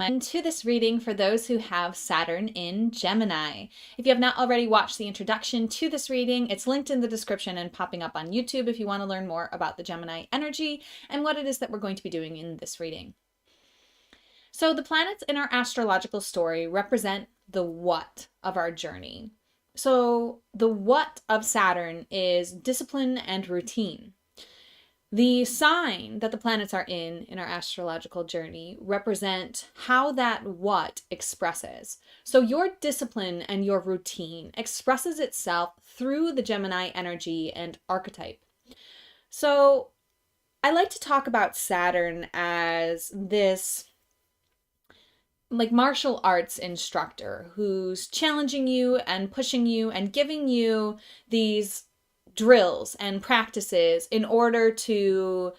welcome to this reading for those who have Saturn in Gemini. If you have not already watched the introduction to this reading, it's linked in the description and popping up on YouTube if you want to learn more about the Gemini energy and what it is that we're going to be doing in this reading. So the planets in our astrological story represent the what of our journey. So the what of Saturn is discipline and routine. The sign that the planets are in our astrological journey represent how that what expresses. So your discipline and your routine expresses itself through the Gemini energy and archetype. So I like to talk about Saturn as this like martial arts instructor who's challenging you and pushing you and giving you these drills and practices in order to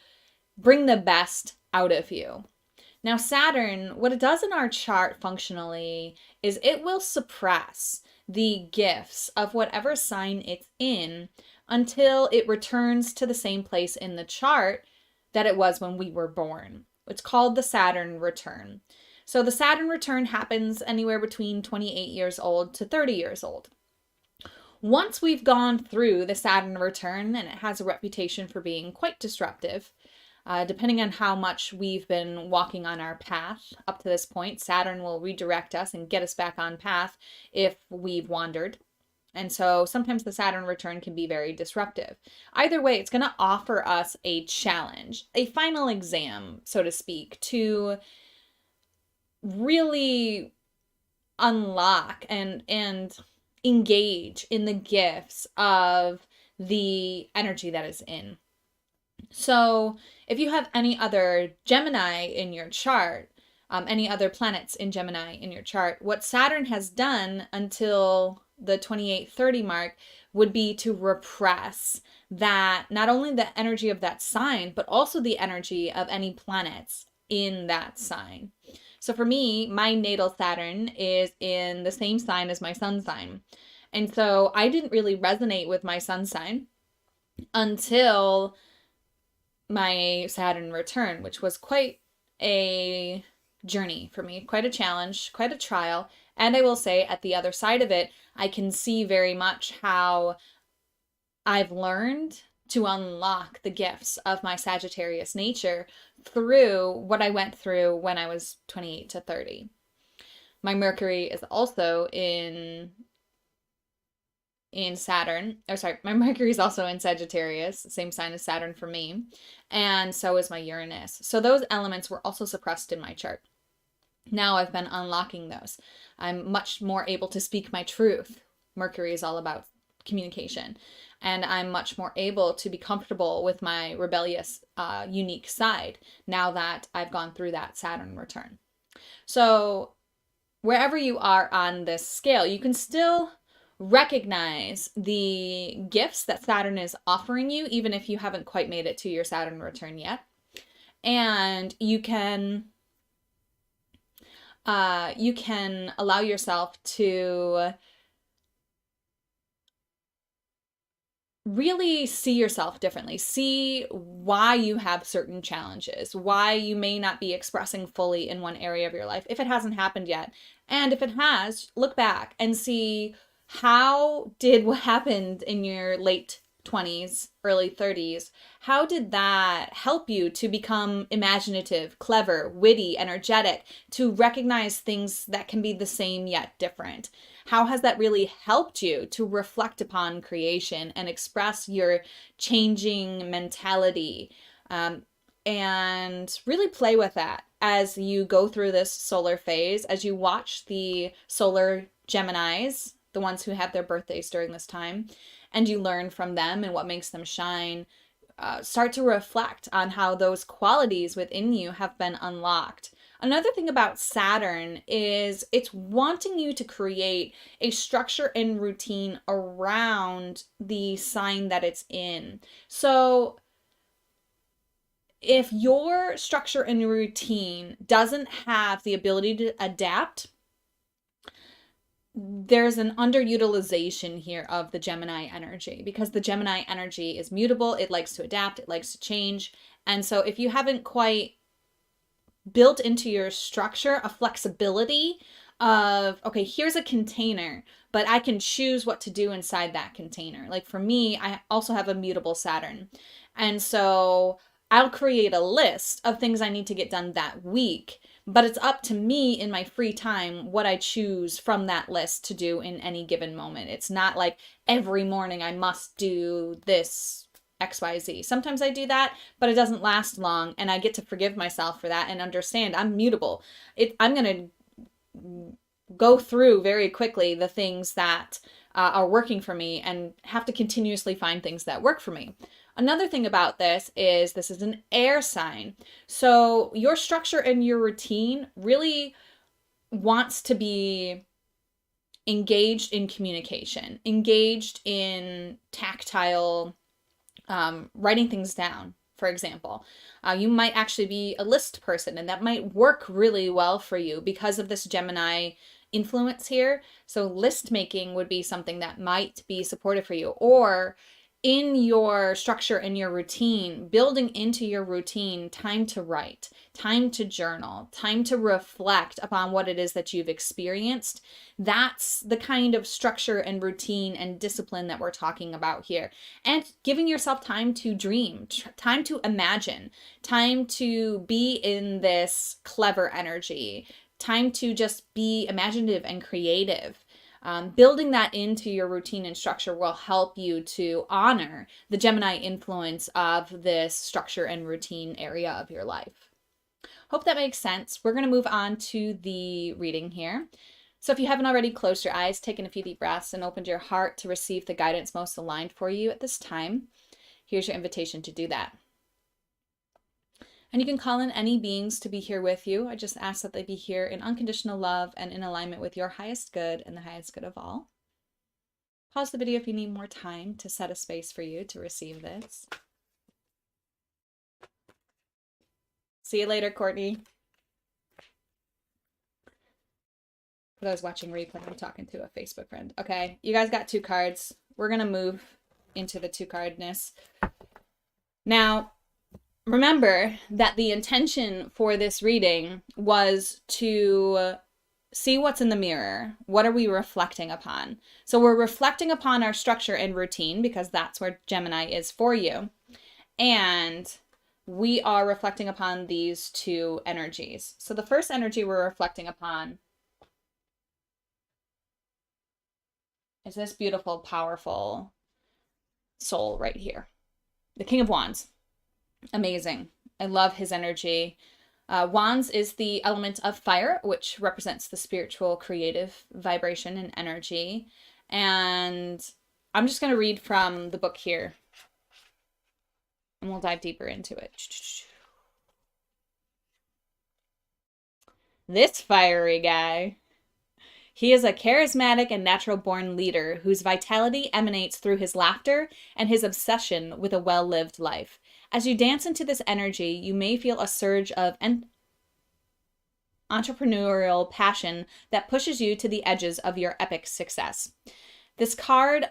bring the best out of you. Now, Saturn, what it does in our chart functionally is it will suppress the gifts of whatever sign it's in until it returns to the same place in the chart that it was when we were born. It's called the Saturn return. So the Saturn return happens anywhere between 28 years old to 30 years old. Once we've gone through the Saturn return, and it has a reputation for being quite disruptive, depending on how much we've been walking on our path up to this point, Saturn will redirect us and get us back on path if we've wandered. And so sometimes the Saturn return can be very disruptive. Either way, it's going to offer us a challenge, a final exam, so to speak, to really unlock and engage in the gifts of the energy that is in. So if you have any other Gemini in your chart, any other planets in Gemini in your chart, what Saturn has done until the 28-30 mark would be to repress that, not only the energy of that sign, but also the energy of any planets in that sign. So for me, my natal Saturn is in the same sign as my sun sign. And so I didn't really resonate with my sun sign until my Saturn return, which was quite a journey for me, quite a challenge, quite a trial. And I will say at the other side of it, I can see very much how I've learned to unlock the gifts of my Sagittarius nature through what I went through when I was 28 to 30. My Mercury is also in Saturn, my Mercury is also in Sagittarius, same sign as Saturn for me, and so is my Uranus. So those elements were also suppressed in my chart. Now I've been unlocking those. I'm much more able to speak my truth. Mercury is all about communication. And I'm much more able to be comfortable with my rebellious, unique side now that I've gone through that Saturn return. So wherever you are on this scale, you can still recognize the gifts that Saturn is offering you, even if you haven't quite made it to your Saturn return yet. And you can allow yourself to really see yourself differently. See why you have certain challenges, why you may not be expressing fully in one area of your life if it hasn't happened yet. And if it has, look back and see how did what happened in your late 20s, early 30s, how did that help you to become imaginative, clever, witty, energetic, to recognize things that can be the same yet different? How has that really helped you to reflect upon creation and express your changing mentality? And really play with that as you go through this solar phase, as you watch the solar Geminis, the ones who have their birthdays during this time, and you learn from them and what makes them shine. Start to reflect on how those qualities within you have been unlocked. Another thing about Saturn is it's wanting you to create a structure and routine around the sign that it's in. So if your structure and routine doesn't have the ability to adapt, there's an underutilization here of the Gemini energy, because the Gemini energy is mutable. It likes to adapt. It likes to change. And so if you haven't quite built into your structure a flexibility of, okay, here's a container, but I can choose what to do inside that container. Like for me, I also have a mutable Saturn. And so I'll create a list of things I need to get done that week, but it's up to me in my free time what I choose from that list to do in any given moment. It's not like every morning I must do this XYZ. Sometimes I do that, but it doesn't last long, and I get to forgive myself for that and understand I'm mutable. I'm going to go through very quickly the things that are working for me and have to continuously find things that work for me. Another thing about this is an air sign. So your structure and your routine really wants to be engaged in communication, engaged in tactile writing things down, for example. You might actually be a list person, and that might work really well for you because of this Gemini influence here. So list making would be something that might be supportive for you. Or in your structure and your routine, building into your routine time to write, time to journal, time to reflect upon what it is that you've experienced. That's the kind of structure and routine and discipline that we're talking about here. And giving yourself time to dream, time to imagine, time to be in this clever energy, time to just be imaginative and creative. Building that into your routine and structure will help you to honor the Gemini influence of this structure and routine area of your life. Hope that makes sense. We're going to move on to the reading here. So if you haven't already closed your eyes, taken a few deep breaths, and opened your heart to receive the guidance most aligned for you at this time, here's your invitation to do that. And you can call in any beings to be here with you. I just ask that they be here in unconditional love and in alignment with your highest good and the highest good of all. Pause the video if you need more time to set a space for you to receive this. See you later, Courtney. For those watching replay, I'm talking to a Facebook friend. Okay, you guys got 2 cards. We're going to move into the 2-cardness. Now, remember that the intention for this reading was to see what's in the mirror. What are we reflecting upon? So we're reflecting upon our structure and routine because that's where Gemini is for you. And we are reflecting upon these 2 energies. So the first energy we're reflecting upon is this beautiful, powerful soul right here. The King of Wands. Amazing. I love his energy. Wands is the element of fire, which represents the spiritual, creative vibration and energy. And I'm just going to read from the book here, and we'll dive deeper into it. This fiery guy. He is a charismatic and natural-born leader whose vitality emanates through his laughter and his obsession with a well-lived life. As you dance into this energy, you may feel a surge of entrepreneurial passion that pushes you to the edges of your epic success. This card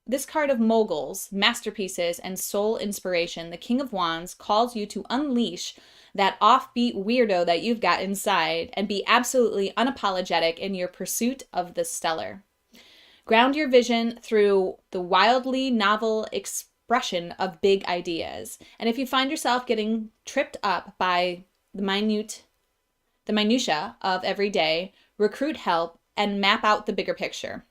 of moguls, masterpieces, and soul inspiration, the King of Wands, calls you to unleash that offbeat weirdo that you've got inside and be absolutely unapologetic in your pursuit of the stellar. Ground your vision through the wildly novel expression of big ideas. And if you find yourself getting tripped up by the minutia of every day, recruit help and map out the bigger picture.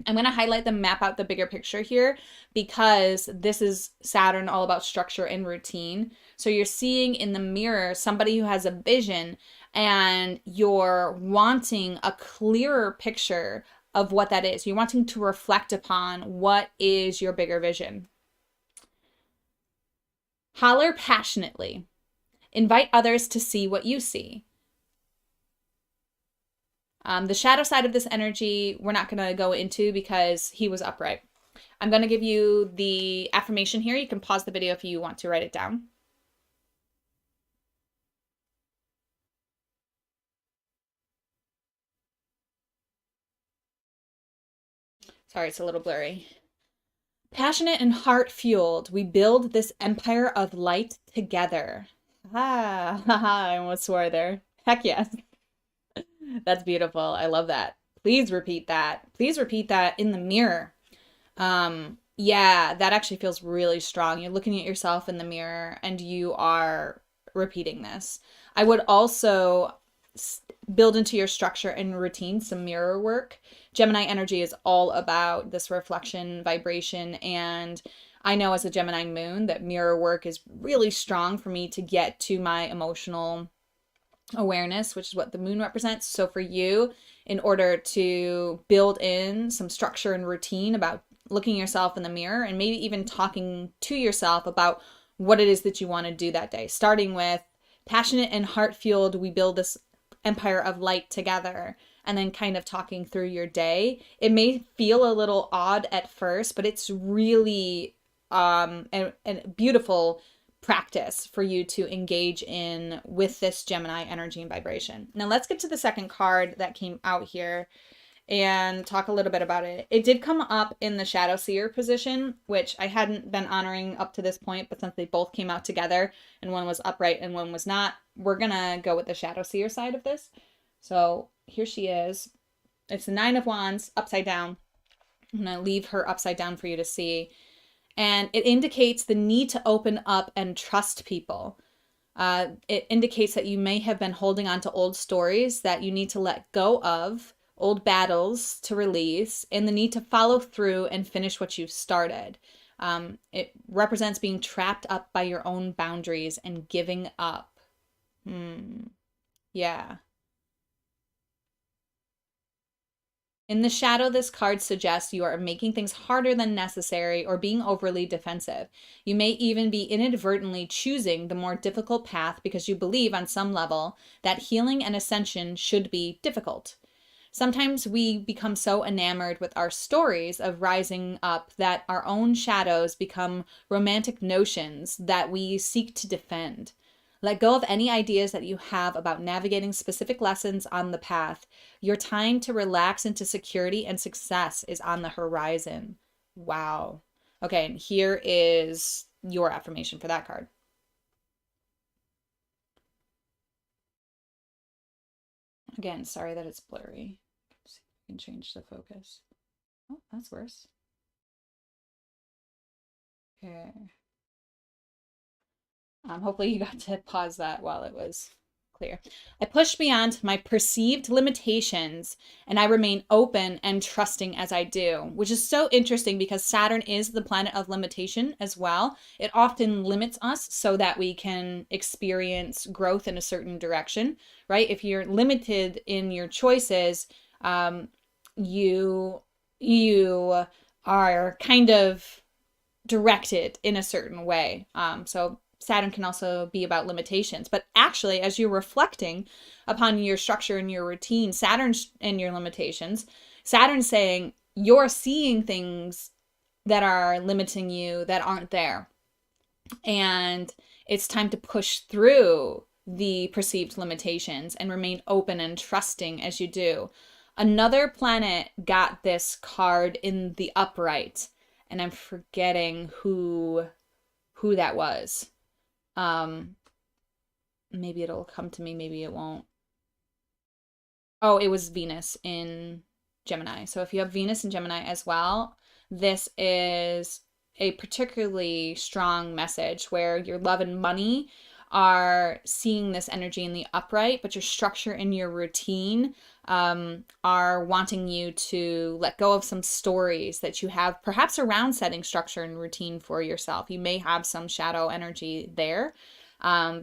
I'm going to highlight the map out the bigger picture here because this is Saturn, all about structure and routine. So you're seeing in the mirror somebody who has a vision and you're wanting a clearer picture of what that is. You're wanting to reflect upon what is your bigger vision. Holler passionately. Invite others to see what you see. The shadow side of this energy, we're not going to go into because he was upright. I'm going to give you the affirmation here. You can pause the video if you want to write it down. Sorry, it's a little blurry. Passionate and heart-fueled, we build this empire of light together. Ah, haha, I almost swore there. Heck yes. That's beautiful. I love that. Please repeat that. Please repeat that in the mirror. Yeah, that actually feels really strong. You're looking at yourself in the mirror and you are repeating this. I would also build into your structure and routine some mirror work. Gemini energy is all about this reflection, vibration, and I know as a Gemini moon that mirror work is really strong for me to get to my emotional awareness, which is what the moon represents. So for you, in order to build in some structure and routine about looking yourself in the mirror and maybe even talking to yourself about what it is that you want to do that day, starting with passionate and heart fueled, we build this empire of light together, and then kind of talking through your day. It may feel a little odd at first, but it's really a beautiful practice for you to engage in with this Gemini energy and vibration. Now let's get to the second card that came out here and talk a little bit about it. It did come up in the Shadow Seer position, which I hadn't been honoring up to this point, but since they both came out together and one was upright and one was not, we're gonna go with the Shadow Seer side of this. So here she is. It's the Nine of Wands upside down. I'm gonna leave her upside down for you to see. And it indicates the need to open up and trust people. It indicates that you may have been holding on to old stories that you need to let go of, old battles to release, and the need to follow through and finish what you've started. It represents being trapped up by your own boundaries and giving up. Yeah. In the shadow, this card suggests you are making things harder than necessary or being overly defensive. You may even be inadvertently choosing the more difficult path because you believe on some level that healing and ascension should be difficult. Sometimes we become so enamored with our stories of rising up that our own shadows become romantic notions that we seek to defend. Let go of any ideas that you have about navigating specific lessons on the path. Your time to relax into security and success is on the horizon. Wow. Okay, and here is your affirmation for that card. Again, sorry that it's blurry. See if I can change the focus. Oh, that's worse. Okay. Hopefully you got to pause that while it was clear. I push beyond my perceived limitations and I remain open and trusting as I do, which is so interesting because Saturn is the planet of limitation as well. It often limits us so that we can experience growth in a certain direction, right? If you're limited in your choices, you are kind of directed in a certain way. So Saturn can also be about limitations. But actually, as you're reflecting upon your structure and your routine, Saturn and your limitations, Saturn's saying you're seeing things that are limiting you that aren't there. And it's time to push through the perceived limitations and remain open and trusting as you do. Another planet got this card in the upright, and I'm forgetting who that was. Maybe it'll come to me, maybe it won't. Oh, it was Venus in Gemini. So if you have Venus in Gemini as well, this is a particularly strong message where your love and money are seeing this energy in the upright, but your structure and your routine are wanting you to let go of some stories that you have perhaps around setting structure and routine for yourself. You may have some shadow energy there.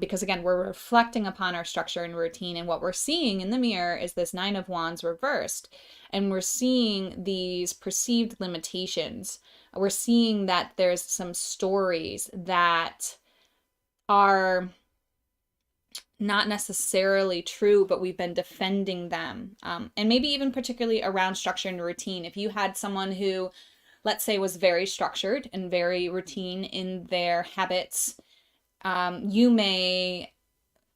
Because again, we're reflecting upon our structure and routine, and what we're seeing in the mirror is this Nine of Wands reversed, and we're seeing these perceived limitations. We're seeing that there's some stories that are not necessarily true, but we've been defending them. And maybe even particularly around structure and routine. If you had someone who, let's say, was very structured and very routine in their habits, you may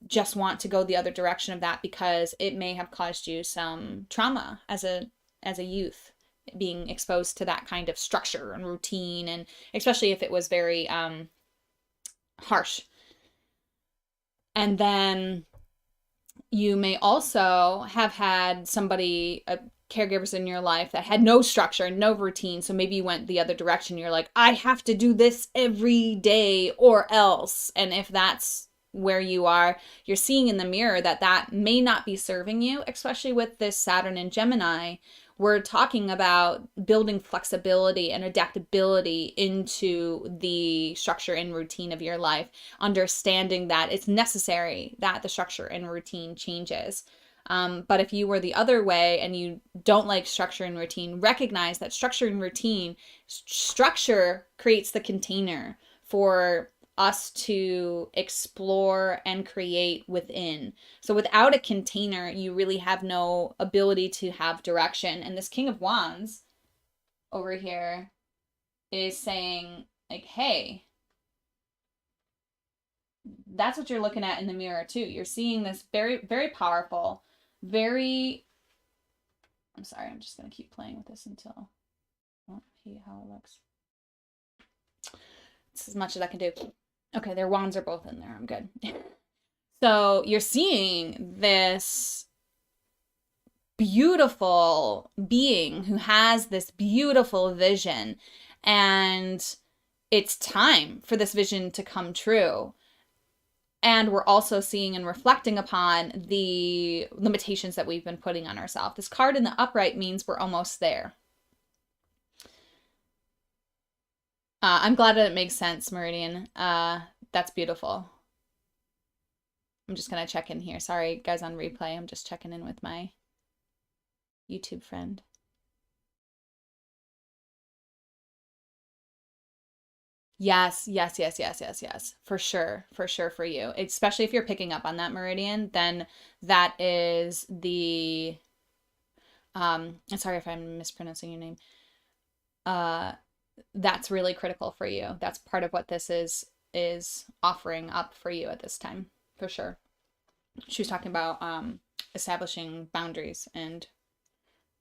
just want to go the other direction of that because it may have caused you some trauma as a youth, being exposed to that kind of structure and routine, and especially if it was very harsh. And then you may also have had somebody, caregivers in your life that had no structure, no routine. So maybe you went the other direction. You're like, I have to do this every day or else. And if that's where you are, you're seeing in the mirror that that may not be serving you, especially with this Saturn in Gemini. We're talking about building flexibility and adaptability into the structure and routine of your life, understanding that it's necessary that the structure and routine changes. But if you were the other way and you don't like structure and routine, recognize that structure and routine, structure creates the container for us to explore and create within. So without a container, you really have no ability to have direction. And this King of Wands over here is saying, like, hey, that's what you're looking at in the mirror too. You're seeing this very, very powerful, I'm sorry, I'm just going to keep playing with this until I don't see how it looks. It's as much as I can do. Okay, their wands are both in there. I'm good. So you're seeing this beautiful being who has this beautiful vision, and it's time for this vision to come true. And we're also seeing and reflecting upon the limitations that we've been putting on ourselves. This card in the upright means we're almost there. I'm glad that it makes sense, Meridian. That's beautiful. I'm just going to check in here. Sorry, guys, on replay. I'm just checking in with my YouTube friend. Yes. For sure for you. Especially if you're picking up on that, Meridian, then that is the I'm sorry if I'm mispronouncing your name. That's really critical for you. That's part of what this is offering up for you at this time, for sure. She was talking about establishing boundaries and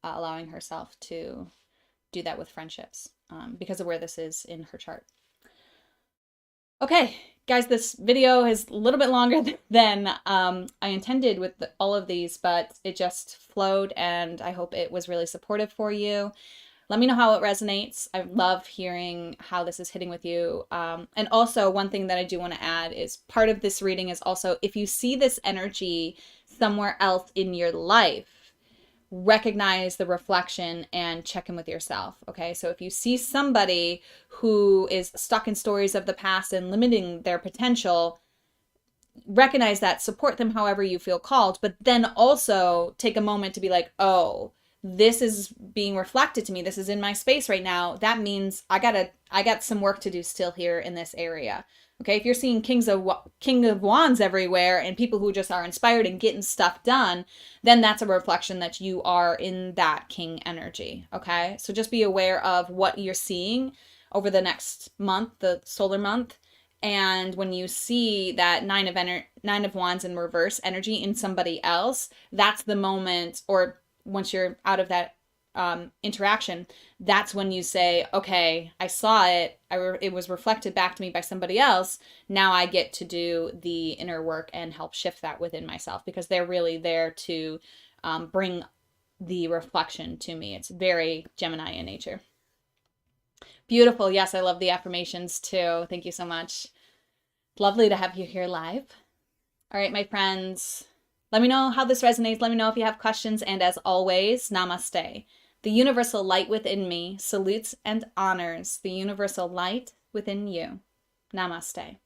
allowing herself to do that with friendships because of where this is in her chart. Okay, guys, this video is a little bit longer than I intended with all of these, but it just flowed, and I hope it was really supportive for you. Let me know how it resonates. I love hearing how this is hitting with you. And also, one thing that I do want to add is part of this reading is also, if you see this energy somewhere else in your life, recognize the reflection and check in with yourself. Okay, so if you see somebody who is stuck in stories of the past and limiting their potential, recognize that, support them however you feel called, but then also take a moment to be like, oh, this is being reflected to me. This is in my space right now. That means I got some work to do still here in this area. Okay, if you're seeing King of Wands everywhere and people who just are inspired and getting stuff done, then that's a reflection that you are in that King energy. Okay, so just be aware of what you're seeing over the next month, the solar month. And when you see that Nine of Wands in reverse energy in somebody else, that's the moment, or once you're out of that interaction, that's when you say, okay, I saw it. It was reflected back to me by somebody else. Now I get to do the inner work and help shift that within myself, because they're really there to bring the reflection to me. It's very Gemini in nature. Beautiful. Yes, I love the affirmations too. Thank you so much. Lovely to have you here live. All right, my friends. Let me know how this resonates. Let me know if you have questions. And as always, namaste. The universal light within me salutes and honors the universal light within you. Namaste.